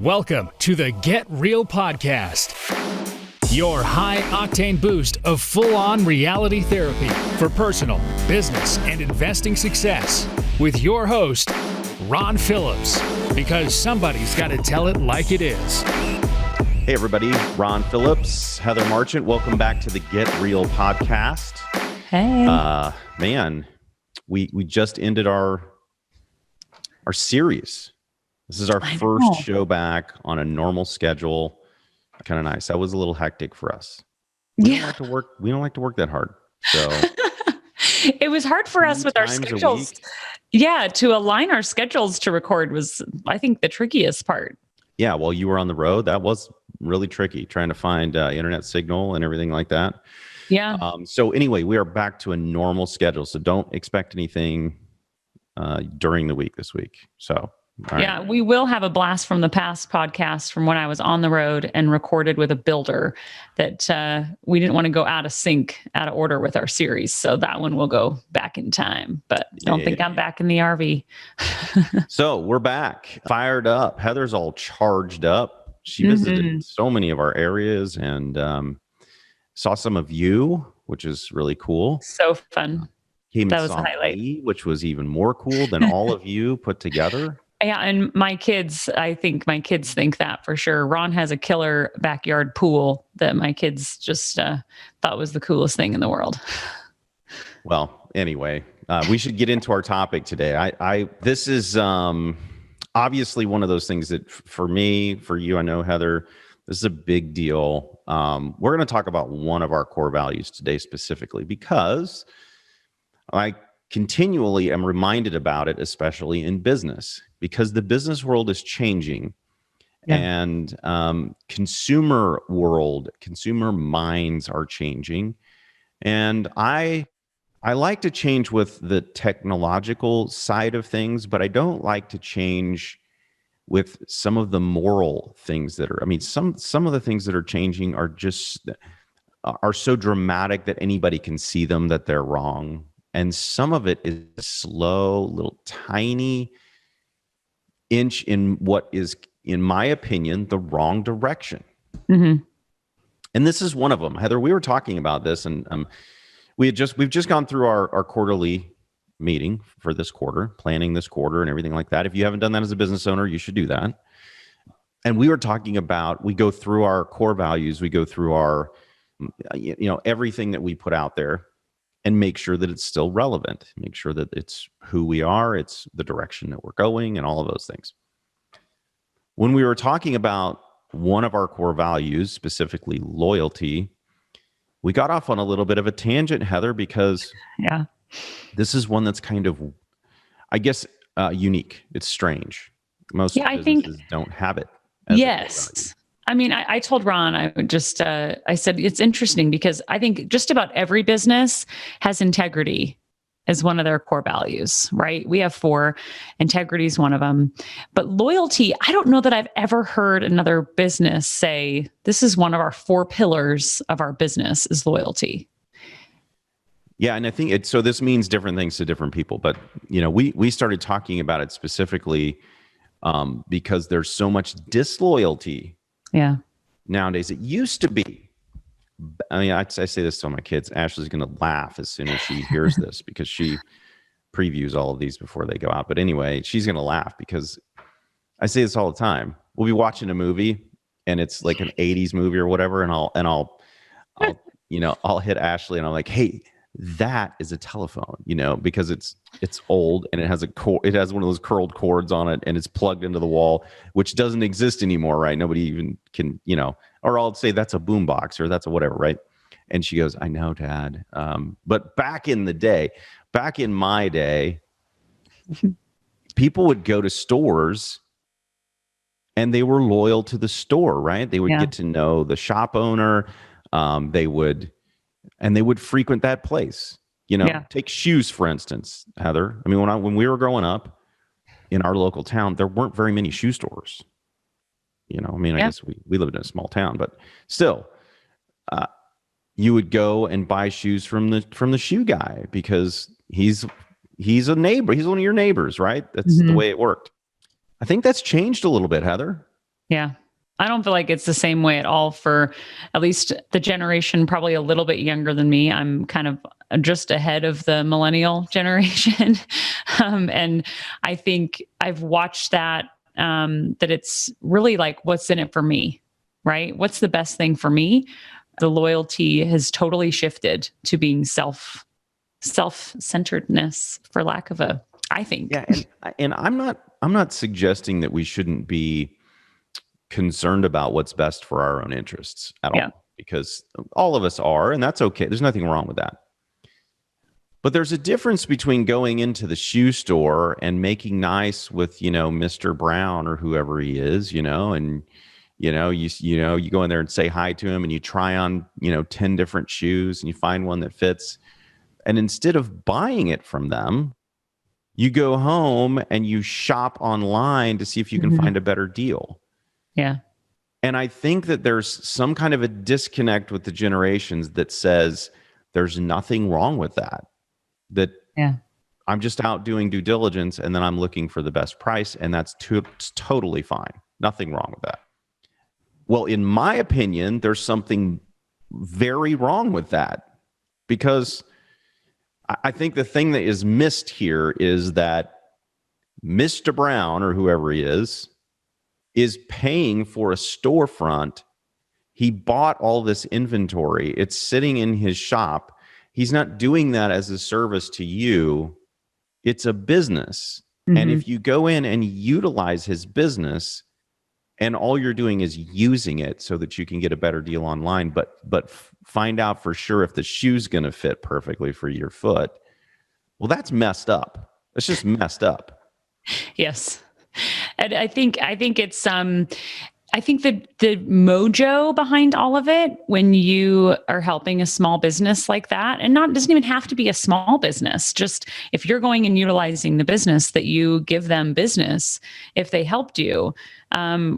Welcome to the Get Real Podcast, your high-octane boost of full-on reality therapy for personal, business, and investing success with your host, Ron Phillips, because somebody's got to tell it like it is. Hey everybody, Ron Phillips, Heather Marchant. Welcome back to the Get Real Podcast. Hey. Man, we just ended our series. This is our first show back on a normal schedule. Kind of nice. That was a little hectic for us. We don't like to work that hard. So it was hard for us with our schedules. Yeah, to align our schedules to record was, I think, the trickiest part. Yeah, while you were on the road, that was really tricky, trying to find internet signal and everything like that. Yeah. So anyway, we are back to a normal schedule. So don't expect anything during the week this week. So. Yeah, we will have a blast from the past podcast from when I was on the road and recorded with a builder that we didn't want to go out of order with our series. So that one will go back in time, but I don't think I'm back in the RV. So we're back, fired up. Heather's all charged up. She visited so many of our areas and saw some of you, which is really cool. So fun. That was a highlight. Me, which was even more cool than all of you put together. Yeah, and my kids, I think my kids think that for sure. Ron has a killer backyard pool that my kids just thought was the coolest thing in the world. Well, anyway, we should get into our topic today. This is obviously one of those things that for me, for you, I know, Heather, this is a big deal. We're going to talk about one of our core values today specifically because I continually am reminded about it, especially in business, because the business world is changing and consumer minds are changing. And I like to change with the technological side of things, but I don't like to change with some of the moral things that are, some of the things that are changing are so dramatic that anybody can see them, that they're wrong. And some of it is slow, little tiny inch in what is, in my opinion, the wrong direction. Mm-hmm. And this is one of them. Heather, we were talking about this, and we've just gone through our quarterly meeting for this quarter, planning this quarter and everything like that. If you haven't done that as a business owner, you should do that. And we were talking about, we go through our core values, we go through our, everything that we put out there, and make sure that it's still relevant, make sure that it's who we are, it's the direction that we're going, and all of those things. When we were talking about one of our core values, specifically loyalty, we got off on a little bit of a tangent, Heather, because this is one that's kind of, I guess, unique. It's strange. Most businesses don't have it. Yes. I told Ron, I said, it's interesting because I think just about every business has integrity as one of their core values, right? We have 4. Integrity is one of them. But loyalty, I don't know that I've ever heard another business say, this is one of our 4 pillars of our business is loyalty. Yeah, and I think so this means different things to different people. But, we started talking about it specifically because there's so much disloyalty. Yeah. Nowadays, it used to be. I say this to all my kids. Ashley's going to laugh as soon as she hears this because she previews all of these before they go out. But anyway, she's going to laugh because I say this all the time. We'll be watching a movie and it's like an 80s movie or whatever, and I'll hit Ashley and I'm like, "Hey, that is a telephone," because it's old and it has one of those curled cords on it and it's plugged into the wall, which doesn't exist anymore, right? Nobody even can, or I'll say that's a boombox or that's a whatever, right? And she goes, "I know, Dad." But back in my day, people would go to stores and they were loyal to the store, right? They would get to know the shop owner. They would frequent that place. Take shoes, for instance, Heather. When we were growing up in our local town, there weren't very many shoe stores. I guess we lived in a small town, but still, you would go and buy shoes from the shoe guy because he's a neighbor. He's one of your neighbors, right? That's the way it worked. I think that's changed a little bit, Heather. Yeah. I don't feel like it's the same way at all for at least the generation probably a little bit younger than me. I'm kind of just ahead of the millennial generation. And I think I've watched that, that it's really like, what's in it for me, right? What's the best thing for me? The loyalty has totally shifted to being self-centeredness, for lack of a, I think. Yeah, and I'm not suggesting that we shouldn't be concerned about what's best for our own interests at Yeah. all, because all of us are, and that's okay. There's nothing wrong with that. But there's a difference between going into the shoe store and making nice with, Mr. Brown or whoever he is, and you go in there and say hi to him and you try on, 10 different shoes and you find one that fits. And instead of buying it from them, you go home and you shop online to see if you can find a better deal. Yeah. And I think that there's some kind of a disconnect with the generations that says there's nothing wrong with that. That Yeah. I'm just out doing due diligence and then I'm looking for the best price, and that's totally fine. Nothing wrong with that. Well, in my opinion, there's something very wrong with that, because I think the thing that is missed here is that Mr. Brown, or whoever he is paying for a storefront. He bought all this inventory. It's sitting in his shop. He's not doing that as a service to you. It's a business. And if you go in and utilize his business, and all you're doing is using it so that you can get a better deal online, but find out for sure if the shoe's going to fit perfectly for your foot, well, that's messed up. It's just messed up. Yes. And I think it's I think the mojo behind all of it, when you are helping a small business like that, and doesn't even have to be a small business, just if you're going and utilizing the business, that you give them business if they helped you,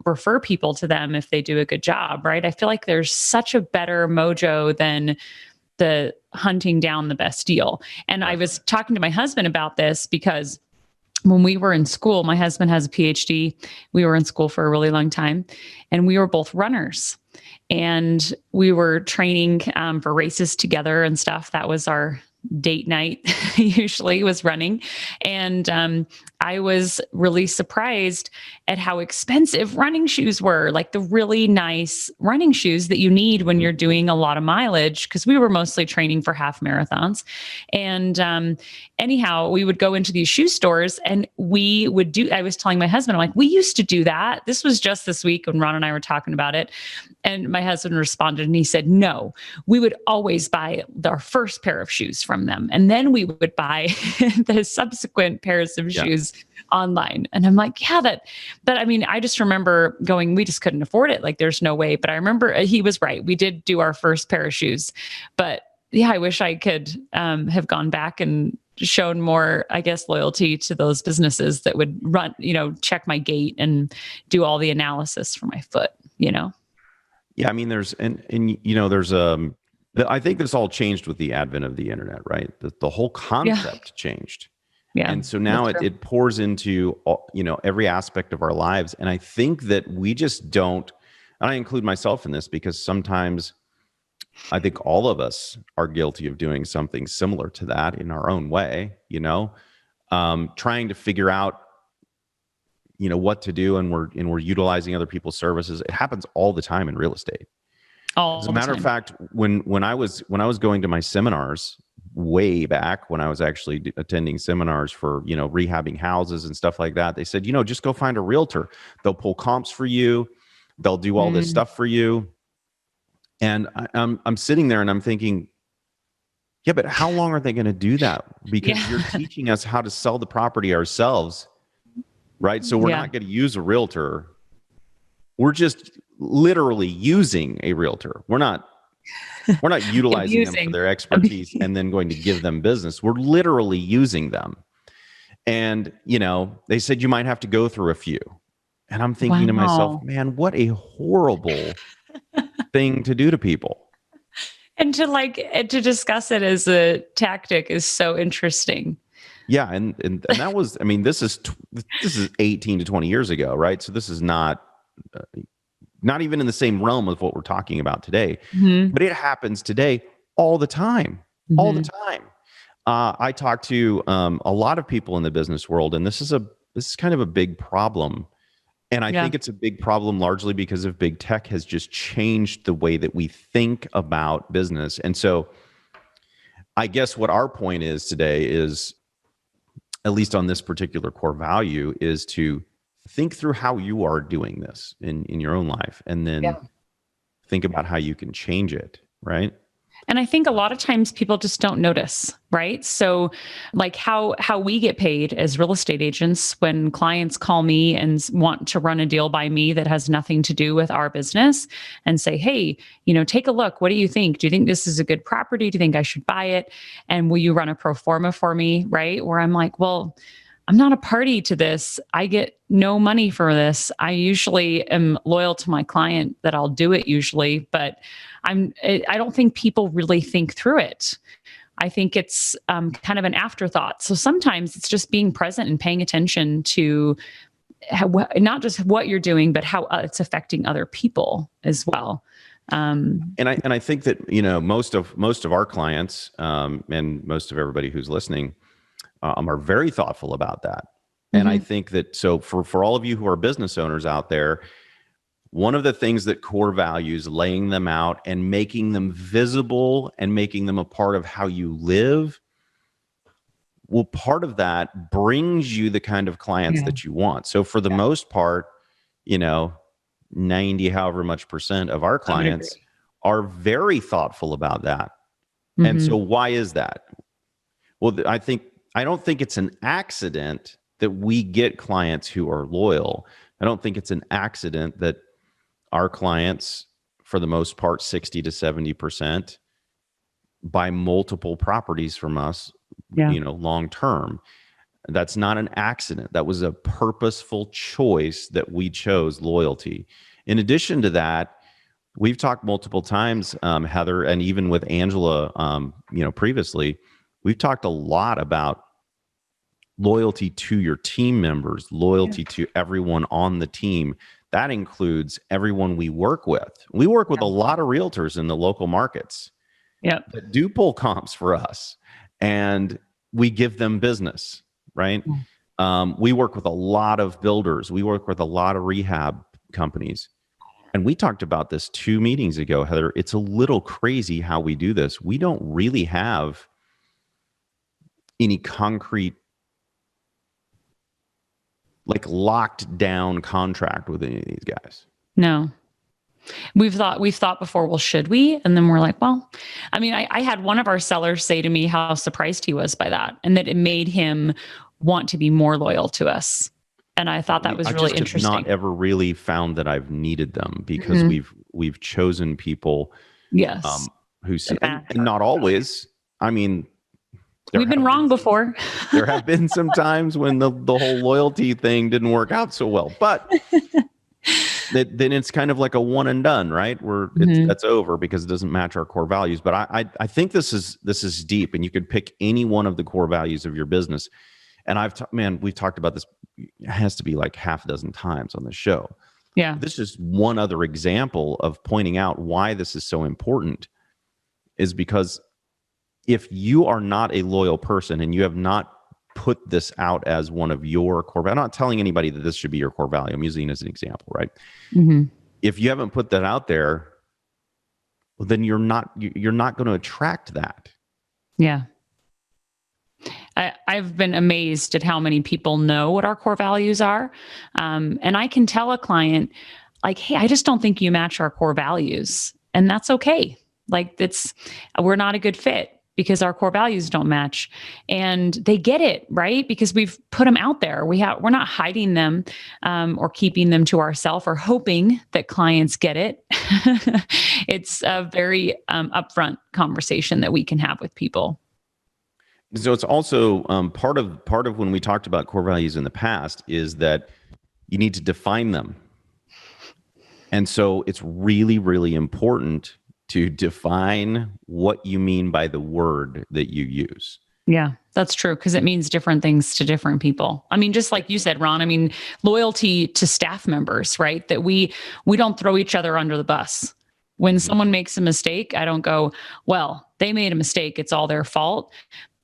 refer people to them if they do a good job, right? I feel like there's such a better mojo than the hunting down the best deal. And I was talking to my husband about this because when we were in school, my husband has a PhD. We were in school for a really long time, and we were both runners, and we were training for races together and stuff. That was our date night, usually, was running. And I was really surprised at how expensive running shoes were, like the really nice running shoes that you need when you're doing a lot of mileage, because we were mostly training for half marathons. And anyhow, we would go into these shoe stores and I was telling my husband, I'm like, we used to do that. This was just this week when Ron and I were talking about it. And my husband responded and he said, no, we would always buy our first pair of shoes from them. And then we would buy the subsequent pairs of shoes online. And I'm like, yeah, but I mean, I just remember going, we just couldn't afford it. Like, there's no way. But I remember he was right. We did do our first pair of shoes. But yeah, I wish I could have gone back and shown more, I guess, loyalty to those businesses that would run, check my gait and do all the analysis for my foot, Yeah, I mean, there's I think this all changed with the advent of the internet, right? The whole concept changed. Yeah. And so now it pours into, every aspect of our lives. And I think that we just don't, and I include myself in this, because sometimes I think all of us are guilty of doing something similar to that in our own way, trying to figure out, what to do. And we're utilizing other people's services. It happens all the time in real estate. As a matter of fact, when I was going to my seminars way back, when I was actually attending seminars for, rehabbing houses and stuff like that, they said, just go find a realtor. They'll pull comps for you. They'll do all this stuff for you. And I'm sitting there and I'm thinking, yeah, but how long are they going to do that? Because you're teaching us how to sell the property ourselves, right? So we're not going to use a realtor. We're just literally using a realtor. We're not utilizing them for their expertise and then going to give them business. We're literally using them. And, they said you might have to go through a few. And I'm thinking to myself, man, what a horrible thing to do to people. And to discuss it as a tactic is so interesting. Yeah. And that was, I mean, this is 18 to 20 years ago, right? So this is not, not even in the same realm of what we're talking about today, Mm-hmm. but it happens today all the time, all the time. I talk to a lot of people in the business world, and this is kind of a big problem. And I think it's a big problem largely because of big tech has just changed the way that we think about business. And so I guess what our point is today is, at least on this particular core value, is to think through how you are doing this in your own life, and then think about how you can change it, right? And I think a lot of times people just don't notice, right? So like how we get paid as real estate agents when clients call me and want to run a deal by me that has nothing to do with our business and say, hey, take a look. What do you think? Do you think this is a good property? Do you think I should buy it? And will you run a pro forma for me? Right? Where I'm like, well, I'm not a party to this. I get no money for this. I usually am loyal to my client that I'll do it usually, but I don't think people really think through it. I think it's kind of an afterthought. So sometimes it's just being present and paying attention to not just what you're doing, but how it's affecting other people as well. And I think that most of our clients and most of everybody who's listening are very thoughtful about that. And I think that for all of you who are business owners out there, one of the things that core values, laying them out and making them visible and making them a part of how you live, well, part of that brings you the kind of clients that you want. So for the most part, 90 however much percent of our clients are very thoughtful about that. And so why is that? Well, I don't think it's an accident that we get clients who are loyal. I don't think it's an accident that our clients, for the most part, 60 to 70%, buy multiple properties from us, long term. That's not an accident. That was a purposeful choice that we chose loyalty. In addition to that, we've talked multiple times, Heather, and even with Angela, previously, we've talked a lot about loyalty to your team members, loyalty to everyone on the team. That includes everyone we work with. We work with a lot of realtors in the local markets that do pull comps for us, and we give them business, right? We work with a lot of builders. We work with a lot of rehab companies. And we talked about this 2 meetings ago, Heather. It's a little crazy how we do this. We don't really have any concrete, like locked down contract with any of these guys. No. We've thought before, well, should we? And then we're like, well, I mean, I had one of our sellers say to me how surprised he was by that, and that it made him want to be more loyal to us. And I thought that was really interesting. I've not ever really found that I've needed them, because we've chosen people who see, and not always. I mean, we've been wrong before. There have been some times when the whole loyalty thing didn't work out so well, but then it's kind of like a one and done, right? That's over because it doesn't match our core values. But I think this is deep, and you could pick any one of the core values of your business. And we've talked about this. It has to be like half a dozen times on the show. Yeah. This is one other example of pointing out why this is so important, is because if you are not a loyal person and you have not put this out as one of your core values, I'm not telling anybody that this should be your core value. I'm using it as an example, right? If you haven't put that out there, well, then you're not going to attract that. Yeah. I've been amazed at how many people know what our core values are. And I can tell a client, like, hey, I just don't think you match our core values. And that's okay. Like, we're not a good fit because our core values don't match. And they get it, right? Because we've put them out there. We're not hiding them or keeping them to ourselves or hoping that clients get it. It's a very upfront conversation that we can have with people. So it's also part of when we talked about core values in the past is that you need to define them. And so it's really, really important to define what you mean by the word that you use. Yeah, that's true. Because it means different things to different people. I mean, just like you said, Ron, I mean, loyalty to staff members, right? That we don't throw each other under the bus. When Mhm. someone makes a mistake, I don't go, well, they made a mistake. It's all their fault.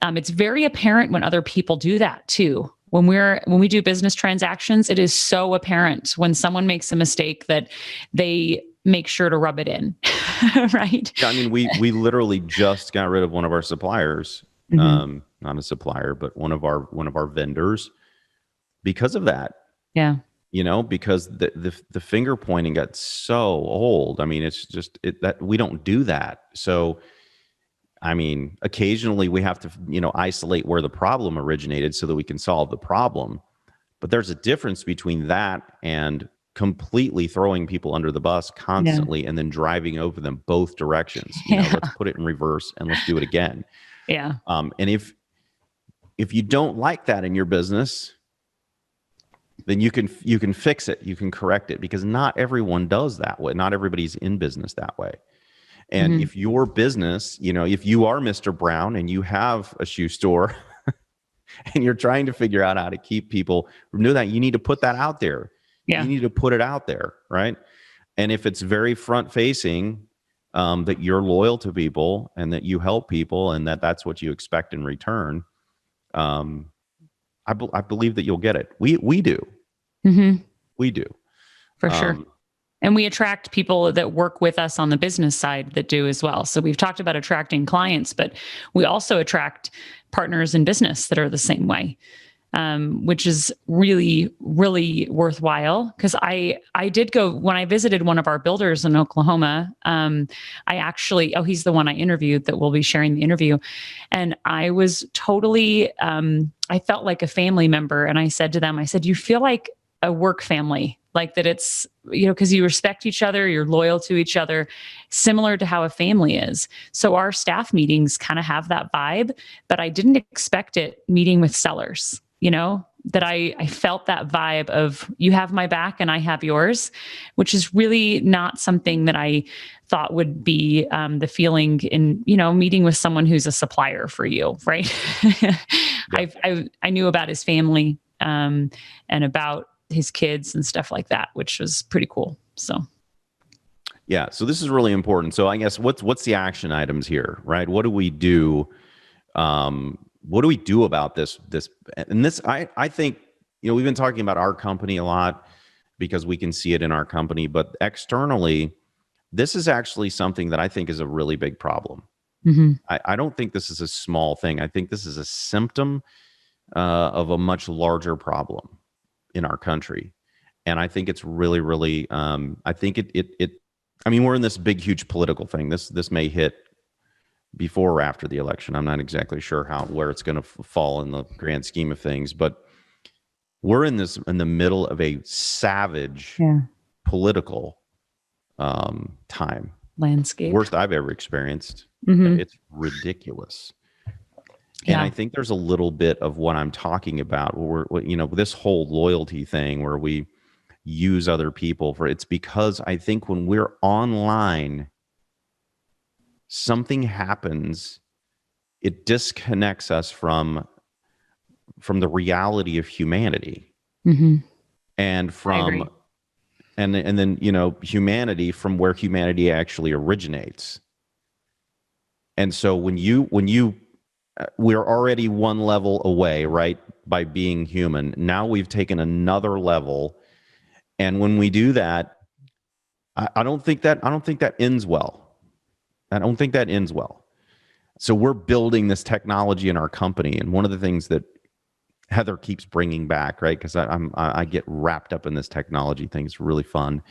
It's very apparent when other people do that too. When we do business transactions, it is so apparent when someone makes a mistake that they make sure to rub it in, right? Yeah, I mean, we literally just got rid of one of our suppliers, Mhm. not a supplier, but one of our vendors because of that. Yeah. Because the finger pointing got so old. I mean, it's just that we don't do that. So, I mean, occasionally we have to, isolate where the problem originated so that we can solve the problem. But there's a difference between that and completely throwing people under the bus Yeah. constantly and then driving over them both directions. Yeah. Let's put it in reverse and let's do it again. Yeah. And if you don't like that in your business, then you can fix it. You can correct it, because not everyone does that way. Not everybody's in business that way. And Mhm. if your business, if you are Mr. Brown and you have a shoe store and you're trying to figure out how to keep people from doing that, you need to put that out there. Yeah. You need to put it out there, right? And if it's very front facing, that you're loyal to people and that you help people and that's what you expect in return, I believe that you'll get it. We do. Mhm. We do. For sure. And we attract people that work with us on the business side that do as well. So we've talked about attracting clients, but we also attract partners in business that are the same way, which is really, really worthwhile. Because I did go when I visited one of our builders in Oklahoma. I actually, he's the one I interviewed that will be sharing the interview, and I was totally, I felt like a family member. And I said to them, you feel like a work family, like that it's, because you respect each other, you're loyal to each other, similar to how a family is. So our staff meetings kind of have that vibe, but I didn't expect it meeting with sellers, that I felt that vibe of you have my back and I have yours, which is really not something that I thought would be the feeling in, meeting with someone who's a supplier for you, right? I knew about his family and about his kids and stuff like that, which was pretty cool. So, yeah. So this is really important. So I guess what's the action items here, right? What do we do? What do we do about this? And this, I think, we've been talking about our company a lot because we can see it in our company, but externally, this is actually something that I think is a really big problem. mm-hmm. I don't think this is a small thing. I think this is a symptom of a much larger problem in our country. And I think it's really, really, I think I mean, we're in this big, huge political thing. This may hit before or after the election. I'm not exactly sure where it's going to fall in the grand scheme of things, but we're in the middle of a savage political time. Landscape. Worst I've ever experienced. Mm-hmm. It's ridiculous. Yeah. And I think there's a little bit of what I'm talking about, where this whole loyalty thing where we use other people it's because I think when we're online, something happens, it disconnects us from the reality of humanity. Mm-hmm. And from and then humanity from where humanity actually originates. And so when you we're already one level away, right, by being human. Now we've taken another level, and when we do that, I don't think that ends well. I don't think that ends well. So we're building this technology in our company, and one of the things that Heather keeps bringing back, right, because I get wrapped up in this technology thing. It's really fun.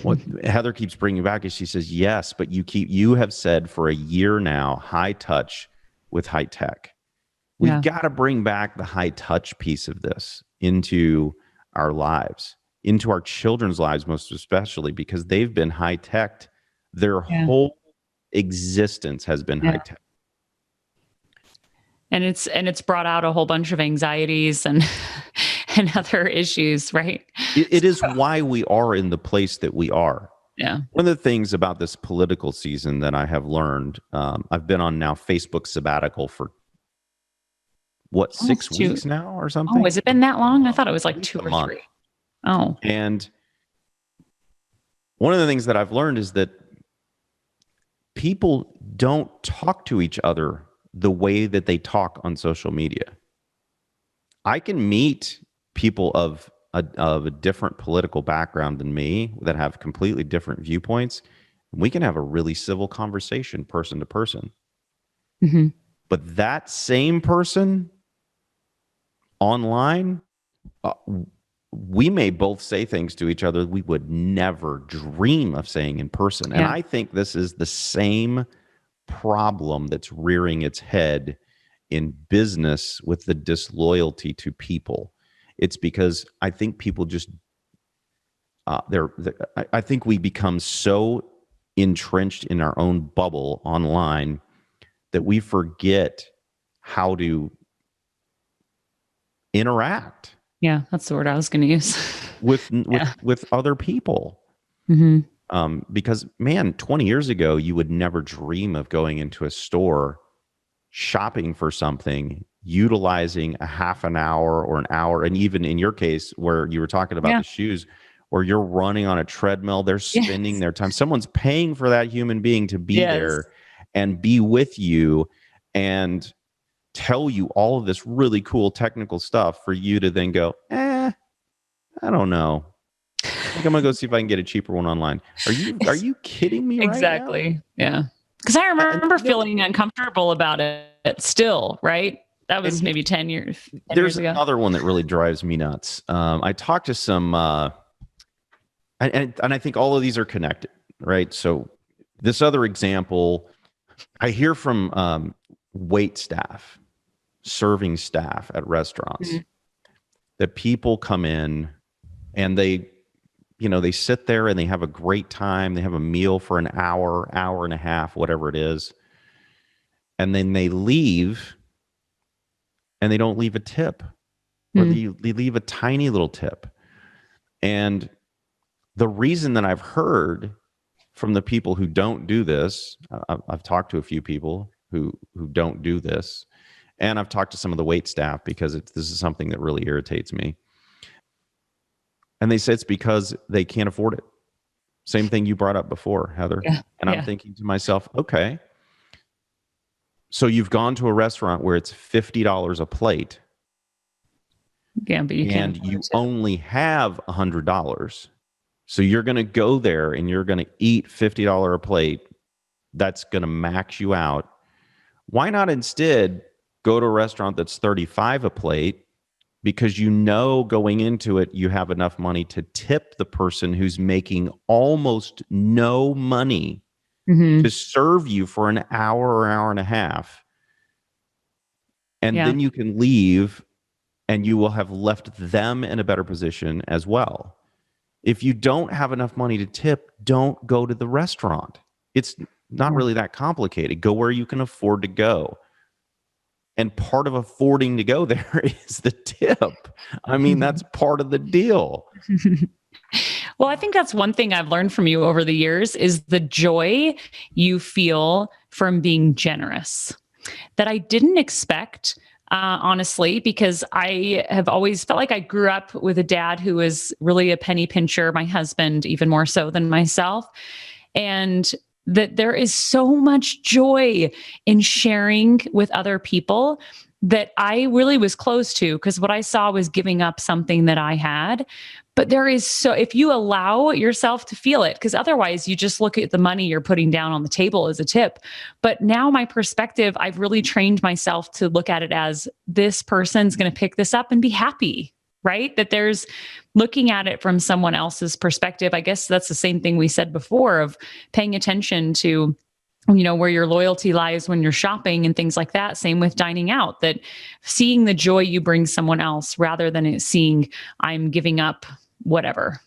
What Heather keeps bringing back is she says, yes, but you have said for a year now, high touch with high tech. We've got to bring back the high touch piece of this into our lives, into our children's lives, most especially, because they've been high tech. Their whole existence has been high tech. And it's brought out a whole bunch of anxieties and other issues, right? It is why we are in the place that we are. Yeah. One of the things about this political season that I have learned, I've been on now Facebook sabbatical for what, Almost 6 weeks now or Oh, something? has it been that long? I thought it was At like least 2 a or month. 3. Oh, And one of the things that I've learned is that people don't talk to each other the way that they talk on social media. I can meet people of a different political background than me that have completely different viewpoints. We can have a really civil conversation person to person. hmm But that same person online, uh, we may both say things to each other we would never dream of saying in person. And yeah, I think this is the same problem that's rearing its head in business with the disloyalty to people. It's because I think people just I think we become so entrenched in our own bubble online that we forget how to interact yeah. That's the word I was going to use. with Yeah. with other people. hmm Because man, 20 years ago, you would never dream of going into a store, shopping for something, utilizing a half an hour or an hour, and even in your case, where you were talking about Yeah. the shoes, where you're running on a treadmill, they're spending Yes. their time. Someone's paying for that human being to be Yes. there and be with you and tell you all of this really cool technical stuff for you to then go, I don't know. I think I'm gonna go see if I can get a cheaper one online. Are you kidding me right now? Exactly. Yeah. Because I And remember feeling uncomfortable about it still, right? That and was maybe 10 there's years ago. another one that really drives me nuts. I talked to some, and I think all of these are connected, right? So this other example, I hear from wait staff, serving staff at restaurants, Mhm. that people come in and they sit there and they have a great time. They have a meal for an hour, hour and a half, whatever it is, and then they leave and they don't leave a tip, or Mm. they leave a tiny little tip. And the reason that I've heard from the people who don't do this, I've talked to a few people who don't do this, and I've talked to some of the wait staff because this is something that really irritates me. And they say it's because they can't afford it. Same thing you brought up before, Heather. Yeah. And I'm Yeah. thinking to myself, okay, so you've gone to a restaurant where it's $50 a plate, Yeah. But you can't and afford you it to. only have $100. So you're going to go there and you're going to eat $50 a plate. That's going to max you out. Why not instead go to a restaurant that's 35 a plate, because you know going into it you have enough money to tip the person who's making almost no money hmm to serve you for an hour or hour and a half. And Yeah. then you can leave and you will have left them in a better position as well. If you don't have enough money to tip, don't go to the restaurant. It's not Yeah. really that complicated. Go where you can afford to go. And part of affording to go there is the tip. I mean, that's part of the deal. Well, I think that's one thing I've learned from you over the years is the joy you feel from being generous that I didn't expect, honestly, because I have always felt like I grew up with a dad who was really a penny pincher, my husband, even more so than myself. And that there is so much joy in sharing with other people that I really was close to, because what I saw was giving up something that I had. But there is so, if you allow yourself to feel it, because otherwise you just look at the money you're putting down on the table as a tip. But now my perspective, I've really trained myself to look at it as this person's going to pick this up and be happy, right? That there's looking at it from someone else's perspective. I guess that's the same thing we said before of paying attention to, where your loyalty lies when you're shopping and things like that. Same with dining out, that seeing the joy you bring someone else rather than it seeing I'm giving up whatever.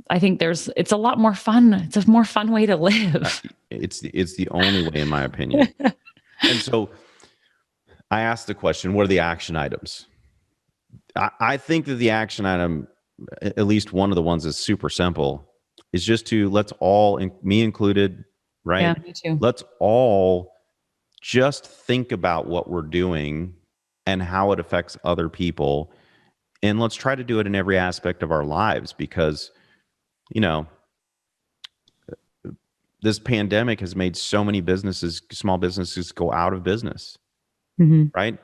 I think it's a lot more fun. It's a more fun way to live. It's the only way, in my opinion. And so I asked the question, what are the action items? I think that the action item, at least one of the ones that's super simple, is just to let's all, me included, right? Yeah, me too. Let's all just think about what we're doing and how it affects other people. And let's try to do it in every aspect of our lives, because, you know, this pandemic has made so many businesses, small businesses, go out of business, right?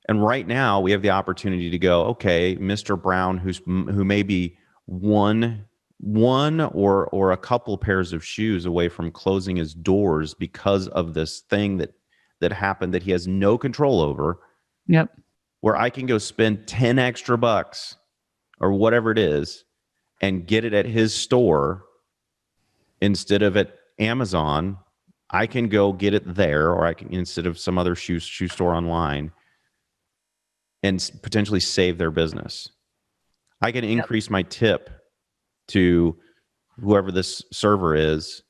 And right now we have the opportunity to go, okay, Mr. Brown, who may be one or a couple pairs of shoes away from closing his doors because of this thing that happened that he has no control over. Yep. Where I can go spend 10 extra bucks or whatever it is and get it at his store instead of at Amazon. I can go get it there, or I can, instead of some other shoe store online, and potentially save their business. I can increase my tip to whoever this server is,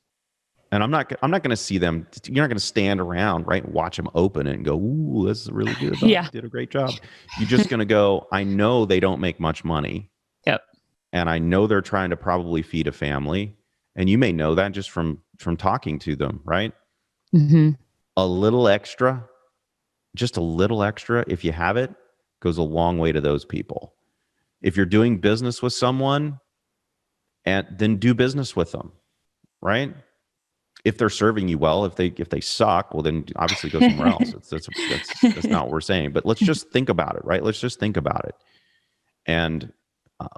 and I'm not going to see them. You're not going to stand around, right, and watch them open it and go, "Ooh, this is really good. Yeah, did a great job." You're just going to go, I know they don't make much money. Yep. And I know they're trying to probably feed a family, and you may know that just from talking to them, right? A little extra, just a little extra, if you have it, goes a long way to those people. If you're doing business with someone, and then do business with them, right? If they're serving you well, if they suck, well, then obviously go somewhere else. That's not what we're saying. But let's just think about it, right? Let's just think about it, and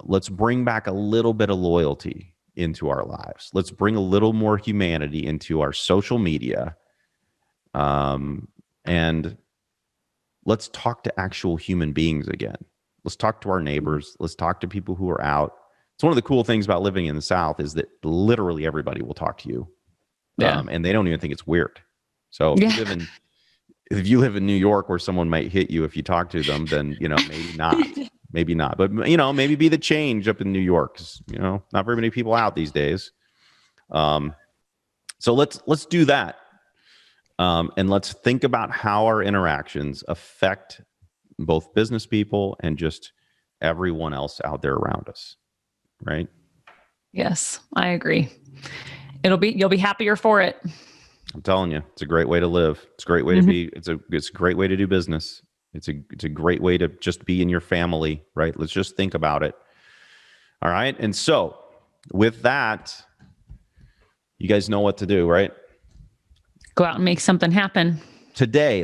let's bring back a little bit of loyalty into our lives. Let's bring a little more humanity into our social media, and let's talk to actual human beings again. Let's talk to our neighbors. Let's talk to people who are out. It's one of the cool things about living in the South is that literally everybody will talk to you. Yeah. And they don't even think it's weird. So if you live in New York, where someone might hit you if you talk to them, then, you know, maybe not, but, you know, maybe be the change up in New York. 'Cause, you know, not very many people out these days. So let's do that. And let's think about how our interactions affect both business people and just everyone else out there around us. Right? Yes, I agree. You'll be happier for it. I'm telling you, it's a great way to live. It's a great way to be. It's a great way to do business. It's a great way to just be in your family, right? Let's just think about it. All right. And so with that, you guys know what to do, right? Go out and make something happen. Today,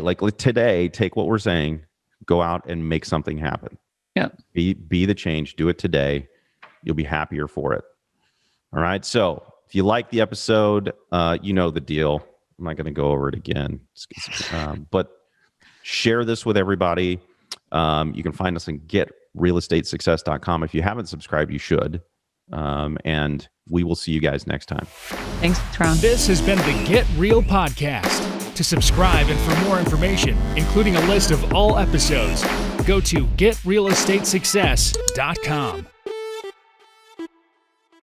take what we're saying, go out and make something happen. Yep. Be the change. Do it today. You'll be happier for it. All right. So if you like the episode, you know the deal. I'm not going to go over it again, but share this with everybody. You can find us on getrealestatesuccess.com. If you haven't subscribed, you should. And we will see you guys next time. Thanks, Ron. This has been the Get Real Podcast. To subscribe and for more information, including a list of all episodes, go to getrealestatesuccess.com.